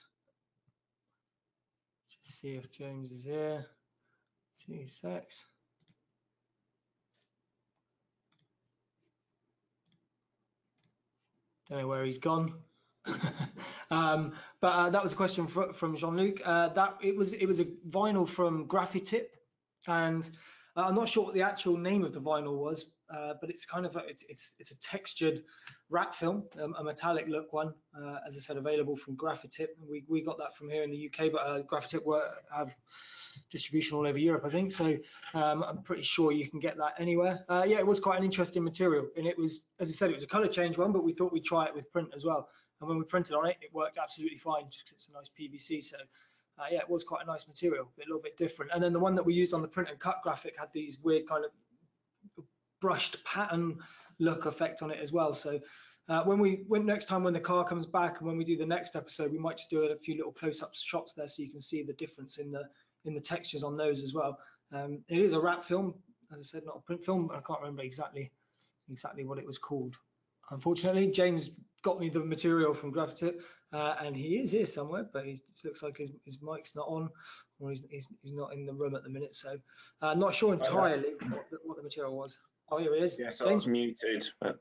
Just see if James is here. 2 secs. Don't know where he's gone. But that was a question from Jean-Luc. That it was a vinyl from Graphitip, and I'm not sure what the actual name of the vinyl was, but it's kind of it's a textured wrap film, a metallic look one. As I said, available from Graphitip. We got that from here in the UK, but Graphitip have distribution all over Europe, I think. So I'm pretty sure you can get that anywhere. Yeah, it was quite an interesting material, and it was, as I said, it was a color change one, but we thought we'd try it with print as well. And when we printed on it, it worked absolutely fine, just because it's a nice PVC. So yeah, it was quite a nice material, but a little bit different. And then the one that we used on the print and cut graphic had these weird kind of brushed pattern look effect on it as well. So next time when the car comes back and when we do the next episode, we might just do a few little close-up shots there so you can see the difference in the textures on those as well. It is a wrap film, as I said, not a print film, but I can't remember exactly what it was called. Unfortunately, James got me the material from Graphitip, and he is here somewhere, but it looks like his mic's not on, or he's not in the room at the minute. So not sure entirely what the material was. Oh, here he is. Yes, James? I was muted. But...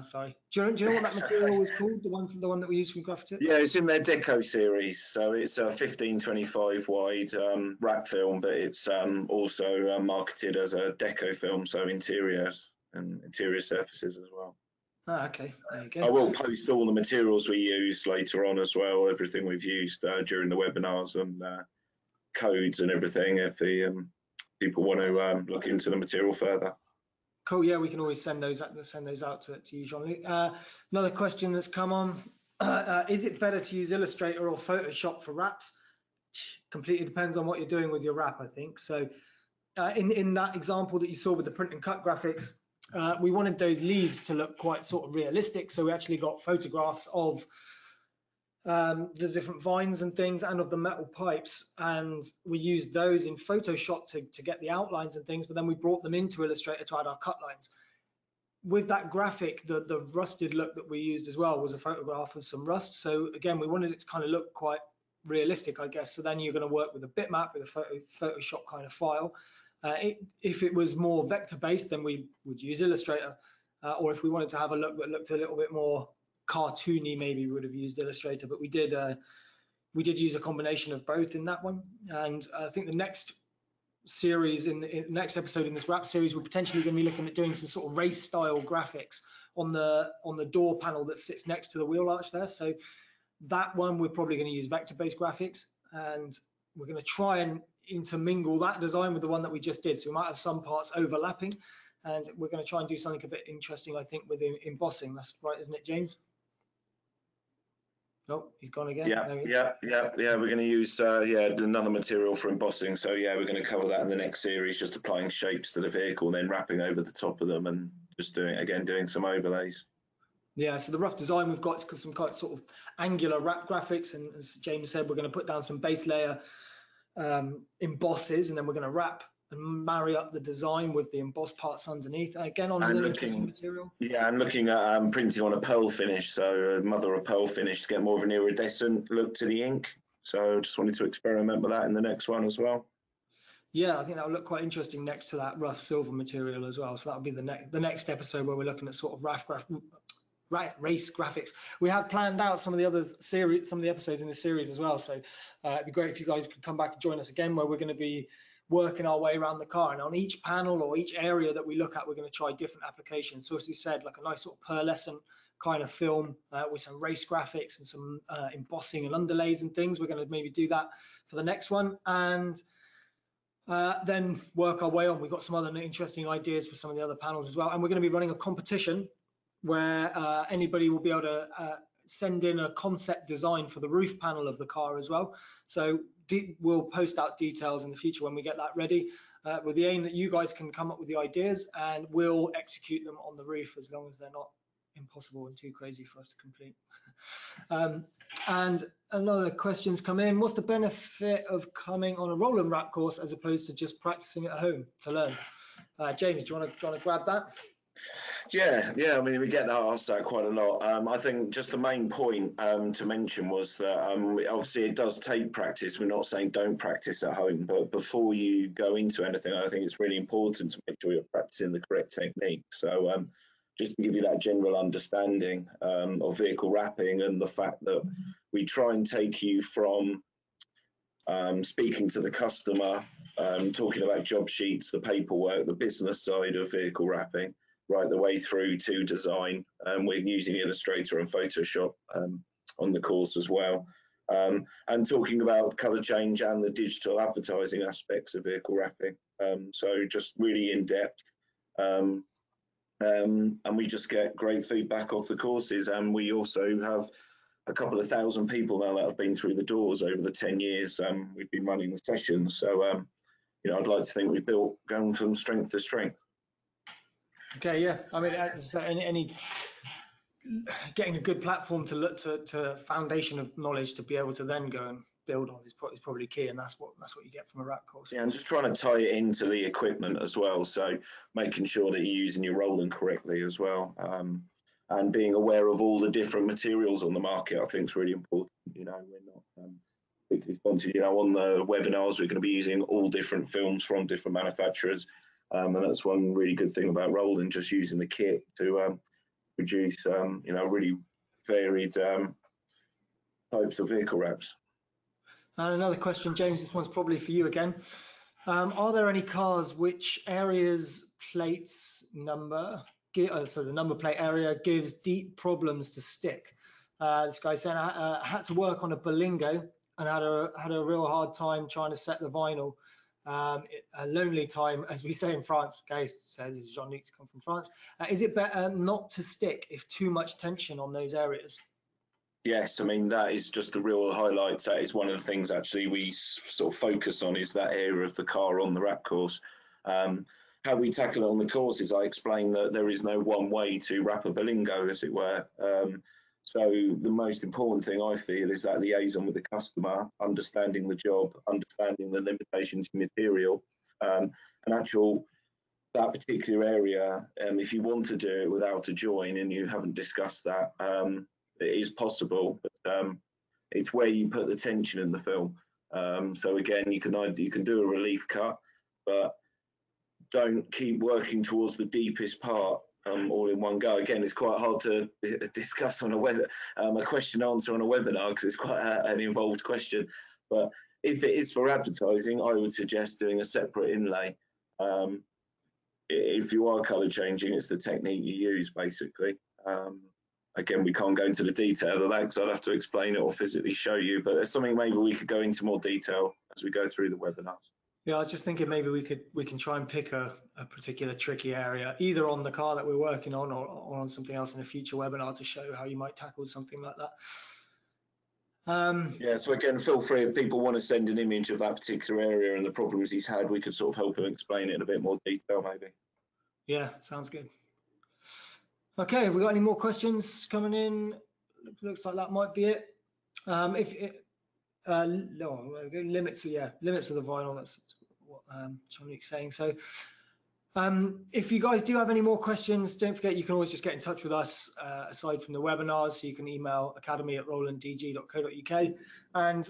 sorry. Do you know what that material was called? The one that we used from Graphitip? Yeah, it's in their Deco series. So it's a 1525 wide wrap film, but it's also marketed as a Deco film, so interiors and interior surfaces as well. Okay, there you go. I will post all the materials we use later on as well, everything we've used during the webinars and codes and everything, if the people want to look into the material further. Cool. Yeah, we can always send those out to you, Jean-Luc. Another question that's come on: is it better to use Illustrator or Photoshop for wraps? Completely depends on what you're doing with your wrap, I think. So, in that example that you saw with the print and cut graphics, we wanted those leaves to look quite sort of realistic. So we actually got photographs of the different vines and things and of the metal pipes, and we used those in Photoshop to get the outlines and things, but then we brought them into Illustrator to add our cut lines. With that graphic, the rusted look that we used as well was a photograph of some rust. So again, we wanted it to kind of look quite realistic, I guess. So then you're going to work with a bitmap, with a Photoshop kind of file. If it was more vector based, then we would use Illustrator, or if we wanted to have a look that looked a little bit more cartoony, maybe we would have used Illustrator. But we did use a combination of both in that one. And I think the next series, in the next episode in this wrap series, we're potentially going to be looking at doing some sort of race style graphics on the door panel that sits next to the wheel arch there. So that one we're probably going to use vector based graphics, and we're going to try and intermingle that design with the one that we just did. So we might have some parts overlapping, and we're going to try and do something a bit interesting, I think, with embossing. That's right, isn't it, James? Oh, he's gone again. Yeah. We're going to use another material for embossing. So yeah, we're going to cover that in the next series, just applying shapes to the vehicle and then wrapping over the top of them and just doing some overlays. Yeah, so the rough design we've got is some kind of sort of angular wrap graphics, and as James said, we're going to put down some base layer embosses, and then we're going to wrap and marry up the design with the embossed parts underneath. Again, on really interesting material. Yeah, and looking at printing on a pearl finish, so mother of pearl finish to get more of an iridescent look to the ink. So just wanted to experiment with that in the next one as well. Yeah, I think that will look quite interesting next to that rough silver material as well. So that'll be the next episode where we're looking at sort of race graphics. We have planned out some of the episodes in this series as well. So it'd be great if you guys could come back and join us again, where we're going to be working our way around the car, and on each panel or each area that we look at, we're going to try different applications. So as we said, like a nice sort of pearlescent kind of film with some race graphics and some embossing and underlays and things. We're going to maybe do that for the next one, and then work our way on. We've got some other interesting ideas for some of the other panels as well, and we're going to be running a competition where anybody will be able to send in a concept design for the roof panel of the car as well. So we'll post out details in the future when we get that ready, with the aim that you guys can come up with the ideas and we'll execute them on the roof, as long as they're not impossible and too crazy for us to complete. And another question's come in: what's the benefit of coming on a Roland wrap course as opposed to just practicing at home to learn? James, do you want to grab that? Yeah. I mean, we get that asked quite a lot. I think just the main point to mention was that obviously it does take practice. We're not saying don't practice at home, but before you go into anything, I think it's really important to make sure you're practicing the correct technique. So just to give you that general understanding of vehicle wrapping, and the fact that we try and take you from speaking to the customer, talking about job sheets, the paperwork, the business side of vehicle wrapping, right the way through to design. We're using Illustrator and Photoshop on the course as well, and talking about colour change and the digital advertising aspects of vehicle wrapping. So just really in depth, and we just get great feedback off the courses. And we also have a couple of thousand people now that have been through the doors over the 10 years we've been running the sessions. So I'd like to think we've built going from strength to strength. Okay, yeah. I mean, as I say, any getting a good platform to look to foundation of knowledge to be able to then go and build on is probably key, and that's what you get from a wrap course. Yeah, and just trying to tie it into the equipment as well. So making sure that you're using your Roland correctly as well, and being aware of all the different materials on the market, I think is really important. You know, we're not particularly sponsored. You know, on the webinars, we're going to be using all different films from different manufacturers, and that's one really good thing about Roland, just using the kit to produce, you know, really varied types of vehicle wraps. And another question, James, this one's probably for you again. Are there any cars which areas plates number, so the number plate area gives deep problems to stick? This guy saying I had to work on a Berlingo and had a real hard time trying to set the vinyl. A lonely time, as we say in France. Guys, so this is Jean-Luc, come from France. Is it better not to stick if too much tension on those areas? Yes, I mean, that is just a real highlight. That is one of the things actually we sort of focus on, is that area of the car on the wrap course. How we tackle it on the course is I explain that there is no one way to wrap a Berlingo, as it were. So the most important thing I feel is that liaison with the customer, understanding the job, understanding the limitations of material, and that particular area. If you want to do it without a join and you haven't discussed that, it is possible, but it's where you put the tension in the film. So again, you can do a relief cut, but don't keep working towards the deepest part all in one go. Again, it's quite hard to discuss on a question answer on a webinar, because it's quite an involved question. But if it is for advertising, I would suggest doing a separate inlay. If you are colour changing, it's the technique you use, basically. Again, we can't go into the detail of that because I'd have to explain it or physically show you, but there's something maybe we could go into more detail as we go through the webinars. Yeah, I was just thinking maybe we can try and pick a particular tricky area, either on the car that we're working on or on something else in a future webinar, to show how you might tackle something like that. Yeah, so again, feel free, if people want to send an image of that particular area and the problems he's had, we could sort of help him explain it in a bit more detail, maybe. Yeah, sounds good. Okay, have we got any more questions coming in? Looks like that might be it. No, limits of the vinyl. That's what Jean-Luc's saying. So if you guys do have any more questions, don't forget you can always just get in touch with us aside from the webinars. So you can email academy@rolanddg.co.uk, and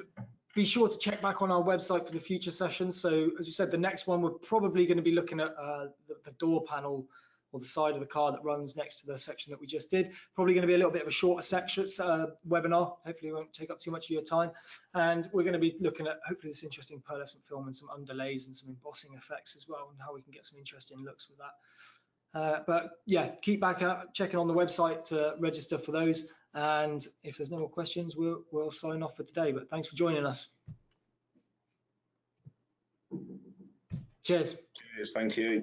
be sure to check back on our website for the future sessions. So as you said, the next one we're probably going to be looking at the door panel, or the side of the car that runs next to the section that we just did. Probably going to be a little bit of a shorter section webinar. Hopefully it won't take up too much of your time. And we're going to be looking at hopefully this interesting pearlescent film and some underlays and some embossing effects as well, and how we can get some interesting looks with that. But yeah, keep back out, checking on the website to register for those. And if there's no more questions, we'll sign off for today. But thanks for joining us. Cheers. Cheers, thank you.